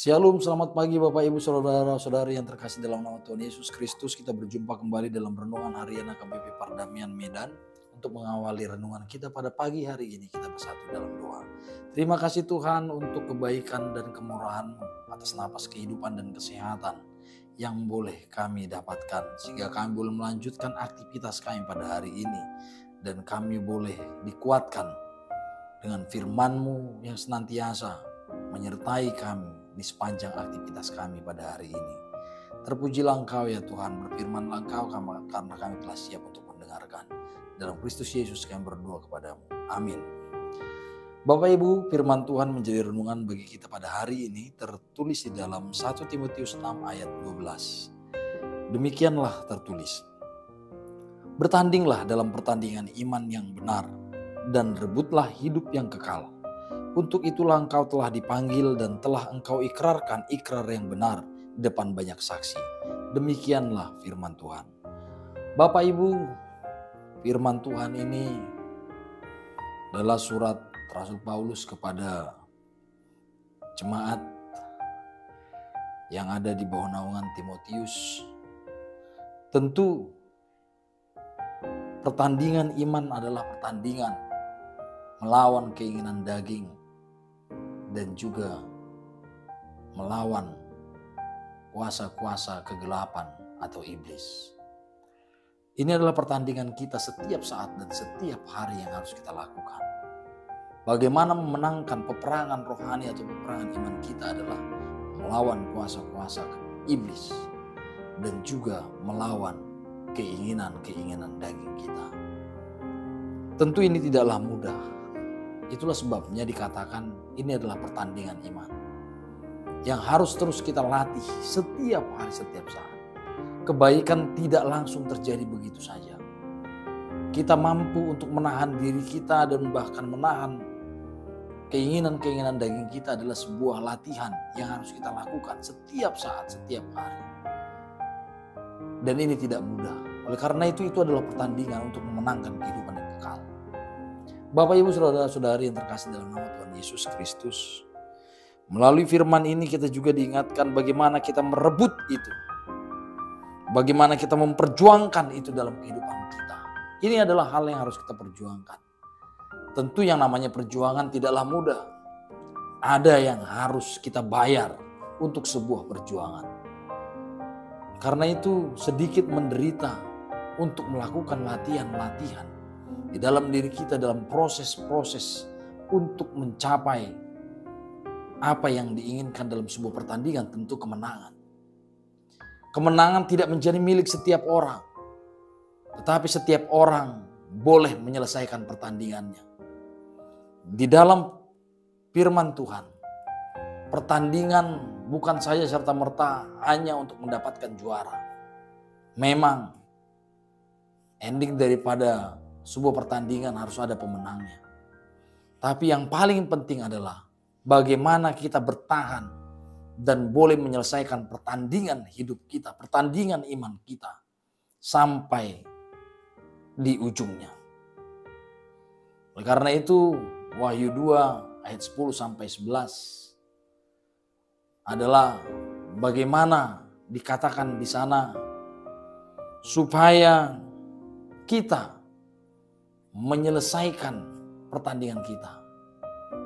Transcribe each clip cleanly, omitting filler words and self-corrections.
Shalom, selamat pagi Bapak Ibu Saudara-saudari yang terkasih dalam nama Tuhan Yesus Kristus. Kita berjumpa kembali dalam renungan harian AKBP Pardamaian Medan. Untuk mengawali renungan kita pada pagi hari ini, kita bersatu dalam doa. Terima kasih Tuhan untuk kebaikan dan kemurahan-Mu atas napas kehidupan dan kesehatan yang boleh kami dapatkan, sehingga kami boleh melanjutkan aktivitas kami pada hari ini. Dan kami boleh dikuatkan dengan firman-Mu yang senantiasa menyertai kami di sepanjang aktivitas kami pada hari ini. Terpujilah Engkau ya Tuhan, berfirmanlah Engkau karena kami telah siap untuk mendengarkan. Dalam Kristus Yesus kami berdoa kepadamu. Amin. Bapak Ibu, firman Tuhan menjadi renungan bagi kita pada hari ini tertulis di dalam 1 Timotius 6 ayat 12. Demikianlah tertulis. Bertandinglah dalam pertandingan iman yang benar dan rebutlah hidup yang kekal. Untuk itulah engkau telah dipanggil dan telah engkau ikrarkan ikrar yang benar di depan banyak saksi. Demikianlah firman Tuhan. Bapak Ibu, firman Tuhan ini adalah surat Rasul Paulus kepada jemaat yang ada di bawah naungan Timotius. Tentu pertandingan iman adalah pertandingan melawan keinginan daging dan juga melawan kuasa-kuasa kegelapan atau iblis. Ini adalah pertandingan kita setiap saat dan setiap hari yang harus kita lakukan. Bagaimana memenangkan peperangan rohani atau peperangan iman kita adalah melawan kuasa-kuasa iblis dan juga melawan keinginan-keinginan daging kita. Tentu ini tidaklah mudah. Itulah sebabnya dikatakan ini adalah pertandingan iman yang harus terus kita latih setiap hari, setiap saat. Kebaikan tidak langsung terjadi begitu saja. Kita mampu untuk menahan diri kita dan bahkan menahan keinginan-keinginan daging kita adalah sebuah latihan yang harus kita lakukan setiap saat, setiap hari. Dan ini tidak mudah. Oleh karena itu adalah pertandingan untuk memenangkan kehidupan yang kekal. Bapak Ibu Saudara-saudari yang terkasih dalam nama Tuhan Yesus Kristus. Melalui firman ini kita juga diingatkan bagaimana kita merebut itu. Bagaimana kita memperjuangkan itu dalam kehidupan kita. Ini adalah hal yang harus kita perjuangkan. Tentu yang namanya perjuangan tidaklah mudah. Ada yang harus kita bayar untuk sebuah perjuangan. Karena itu sedikit menderita untuk melakukan latihan-latihan di dalam diri kita dalam proses-proses untuk mencapai apa yang diinginkan dalam sebuah pertandingan, tentu kemenangan. Kemenangan tidak menjadi milik setiap orang, tetapi setiap orang boleh menyelesaikan pertandingannya. Di dalam firman Tuhan, pertandingan bukan saja serta-merta hanya untuk mendapatkan juara. Memang ending daripada sebuah pertandingan harus ada pemenangnya. Tapi yang paling penting adalah bagaimana kita bertahan dan boleh menyelesaikan pertandingan hidup kita, pertandingan iman kita sampai di ujungnya. Oleh karena itu Wahyu 2 ayat 10 sampai 11 adalah bagaimana dikatakan di sana supaya kita menyelesaikan pertandingan kita.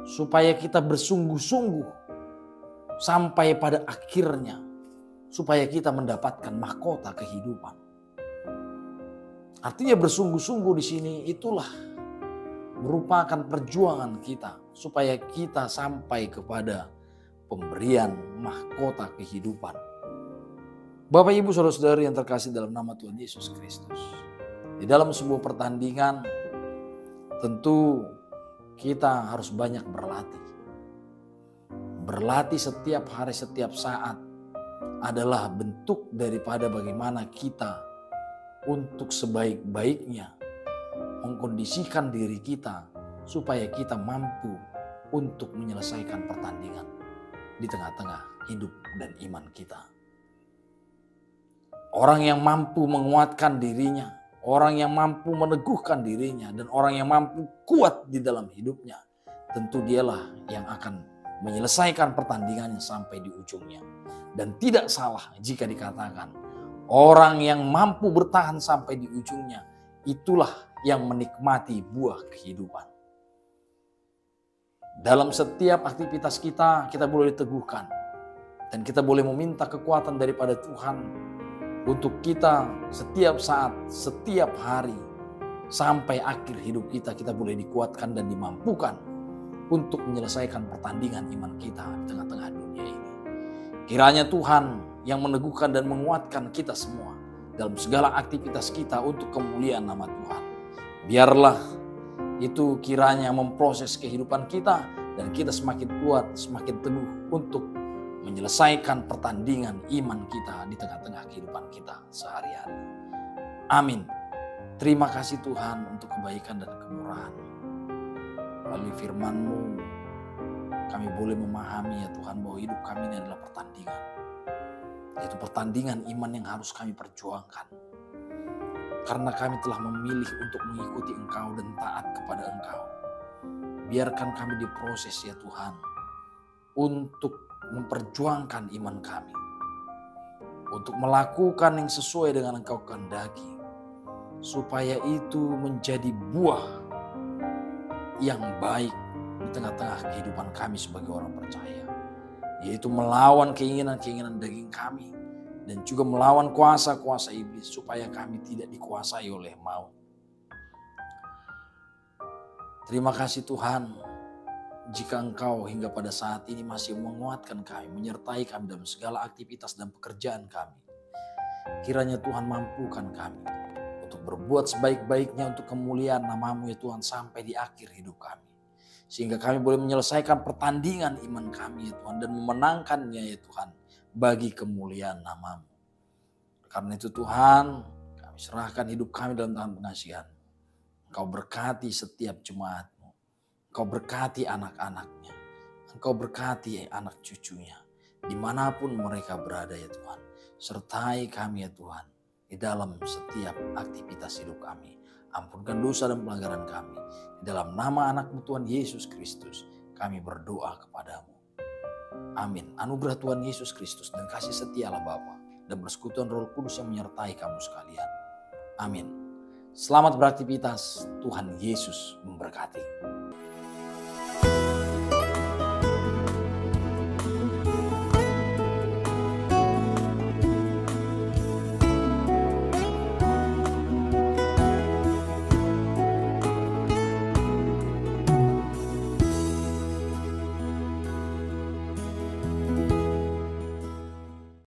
Supaya kita bersungguh-sungguh sampai pada akhirnya. Supaya kita mendapatkan mahkota kehidupan. Artinya bersungguh-sungguh di sini itulah merupakan perjuangan kita. Supaya kita sampai kepada pemberian mahkota kehidupan. Bapak Ibu Saudara-saudari yang terkasih dalam nama Tuhan Yesus Kristus. Di dalam sebuah pertandingan tentu kita harus banyak berlatih. Berlatih setiap hari, setiap saat adalah bentuk daripada bagaimana kita untuk sebaik-baiknya mengkondisikan diri kita supaya kita mampu untuk menyelesaikan pertandingan di tengah-tengah hidup dan iman kita. Orang yang mampu menguatkan dirinya, orang yang mampu meneguhkan dirinya, dan orang yang mampu kuat di dalam hidupnya, tentu dialah yang akan menyelesaikan pertandingannya sampai di ujungnya. Dan tidak salah jika dikatakan orang yang mampu bertahan sampai di ujungnya itulah yang menikmati buah kehidupan. Dalam setiap aktivitas kita, kita boleh diteguhkan. Dan kita boleh meminta kekuatan daripada Tuhan untuk kita setiap saat, setiap hari, sampai akhir hidup kita, kita boleh dikuatkan dan dimampukan untuk menyelesaikan pertandingan iman kita di tengah-tengah dunia ini. Kiranya Tuhan yang meneguhkan dan menguatkan kita semua dalam segala aktivitas kita untuk kemuliaan nama Tuhan. Biarlah itu kiranya memproses kehidupan kita dan kita semakin kuat, semakin teguh untuk menyelesaikan pertandingan iman kita di tengah-tengah kehidupan kita sehari-hari. Amin. Terima kasih Tuhan untuk kebaikan dan kemurahan. Melalui firman-Mu, kami boleh memahami ya Tuhan bahwa hidup kami ini adalah pertandingan. Yaitu pertandingan iman yang harus kami perjuangkan. Karena kami telah memilih untuk mengikuti Engkau dan taat kepada Engkau. Biarkan kami diproses ya Tuhan untuk memperjuangkan iman kami. Untuk melakukan yang sesuai dengan Engkau kehendaki. Supaya itu menjadi buah yang baik di tengah-tengah kehidupan kami sebagai orang percaya. Yaitu melawan keinginan-keinginan daging kami. Dan juga melawan kuasa-kuasa iblis supaya kami tidak dikuasai oleh maut. Terima kasih Tuhan, jika Engkau hingga pada saat ini masih menguatkan kami, menyertai kami dalam segala aktivitas dan pekerjaan kami. Kiranya Tuhan mampukan kami untuk berbuat sebaik-baiknya untuk kemuliaan nama-Mu ya Tuhan sampai di akhir hidup kami. Sehingga kami boleh menyelesaikan pertandingan iman kami ya Tuhan dan memenangkannya ya Tuhan bagi kemuliaan nama-Mu. Karena itu Tuhan, kami serahkan hidup kami dalam tangan pengasihan. Engkau berkati setiap jemaat-Mu. Engkau berkati anak-anaknya. Engkau berkati anak cucunya. Dimanapun mereka berada ya Tuhan. Sertai kami ya Tuhan. Di dalam setiap aktivitas hidup kami. Ampunkan dosa dan pelanggaran kami. Di dalam nama anak-Mu Tuhan Yesus Kristus. Kami berdoa kepadamu. Amin. Anugerah Tuhan Yesus Kristus dan kasih setialah Bapa dan persekutuan Roh Kudus yang menyertai kamu sekalian. Amin. Selamat beraktivitas. Tuhan Yesus memberkati.